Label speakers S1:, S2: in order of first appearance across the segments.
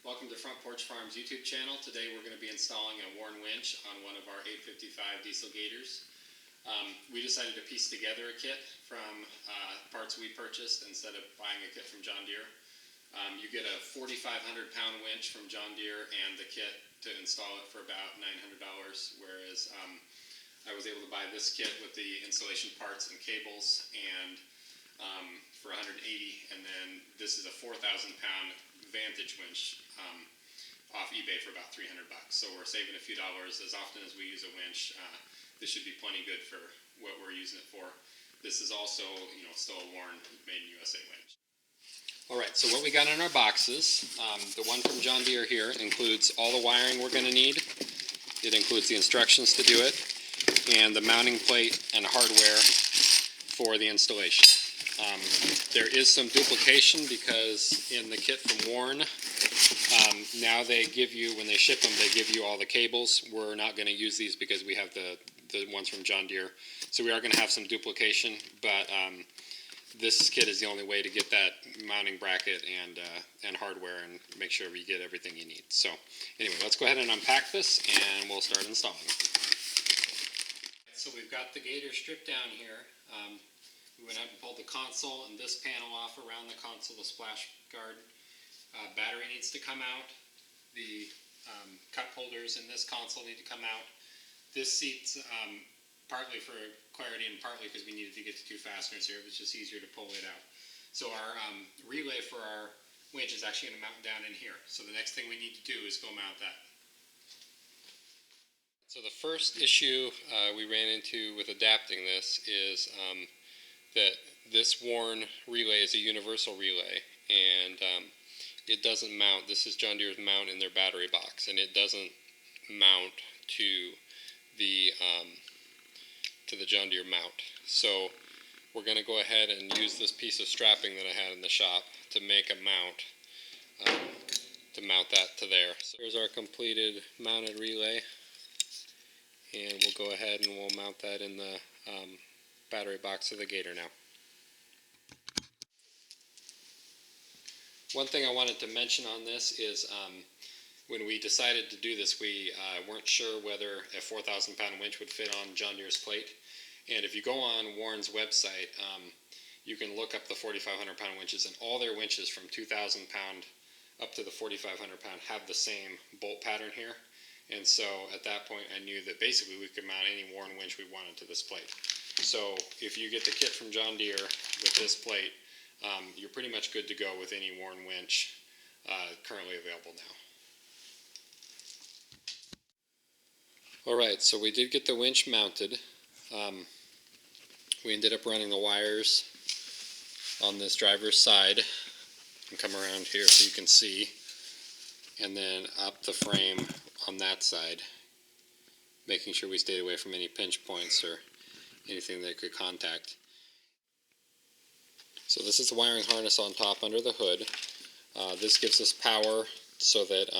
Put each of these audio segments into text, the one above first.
S1: Welcome to Front Porch Farms YouTube channel. Today we're going to be installing a Warn winch on one of our 855 diesel Gators. We decided to piece together a kit from parts we purchased instead of buying a kit from John Deere. You get a 4,500 pound winch from John Deere and the kit to install it for about $900, whereas I was able to buy this kit with the installation parts and cables and for $180, and then this is a 4,000 pound Vantage winch off eBay for about $300. So we're saving a few dollars. As often as we use a winch, this should be plenty good for what we're using it for. This is also, still a Warn made in USA winch. All right, so what we got in our boxes, the one from John Deere here includes all the wiring we're going to need. It includes the instructions to do it and the mounting plate and hardware for the installation. There is some duplication because in the kit from Warn, now they give you, when they ship them, they give you all the cables. We're not going to use these because we have the ones from John Deere. So we are going to have some duplication, but this kit is the only way to get that mounting bracket and hardware and make sure we get everything you need. So anyway, let's go ahead and unpack this and we'll start installing. So we've got the Gator stripped down here. We went ahead and pulled the console and this panel off around the console, the splash guard. Battery needs to come out. The cup holders in this console need to come out. This seat's partly for clarity and partly because we needed to get the two fasteners here. It was just easier to pull it out. So our relay for our winch is actually going to mount down in here. So the next thing we need to do is go mount that. So the first issue we ran into with adapting this is that this Warn relay is a universal relay, and it doesn't mount. This is John Deere's mount in their battery box, and it doesn't mount to the John Deere mount. So we're going to go ahead and use this piece of strapping that I had in the shop to make a mount, to mount that to there. So here's our completed mounted relay, and we'll go ahead and we'll mount that in the battery box of the Gator now. One thing I wanted to mention on this is when we decided to do this, we weren't sure whether a 4,000 pound winch would fit on John Deere's plate. And if you go on Warn's website, you can look up the 4,500 pound winches, and all their winches from 2,000 pound up to the 4,500 pound have the same bolt pattern here. And so at that point I knew that basically we could mount any Warn winch we wanted to this plate. So if you get the kit from John Deere with this plate, you're pretty much good to go with any Warn winch currently available now. Alright, so we did get the winch mounted. We ended up running the wires on this driver's side, and come around here so you can see, and then up the frame on that side, making sure we stayed away from any pinch points or anything that could contact. So this is the wiring harness on top under the hood. This gives us power so that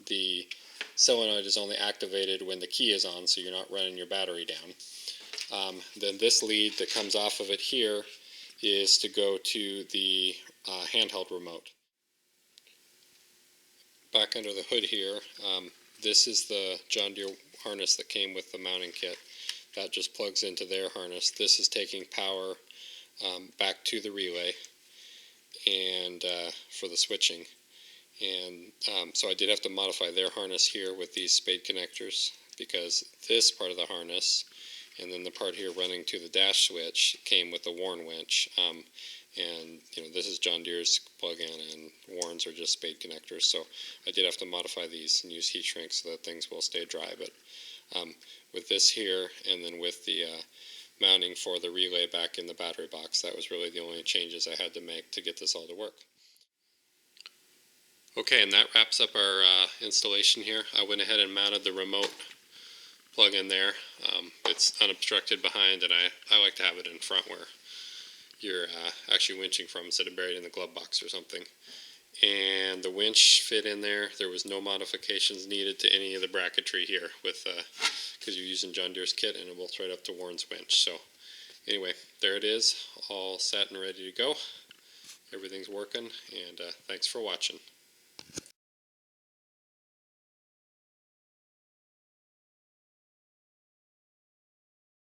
S1: the solenoid is only activated when the key is on, so you're not running your battery down. Then this lead that comes off of it here is to go to the handheld remote. Back under the hood here, this is the John Deere harness that came with the mounting kit. That just plugs into their harness. This is taking power back to the relay and for the switching. And so I did have to modify their harness here with these spade connectors, because this part of the harness and then the part here running to the dash switch came with the Warn winch. And this is John Deere's plug-in, and Warn's are just spade connectors. So I did have to modify these and use heat shrink so that things will stay dry. But with this here, and then with the mounting for the relay back in the battery box, that was really the only changes I had to make to get this all to work. Okay, and that wraps up our installation here. I went ahead and mounted the remote plug in there. It's unobstructed behind, and I like to have it in front where you're actually winching from instead of buried in the glove box or something. And the winch fit in there. There was no modifications needed to any of the bracketry here with because you're using John Deere's kit, and it bolts right up to Warn's winch. So anyway, there it is, all set and ready to go. Everything's working, and thanks for watching.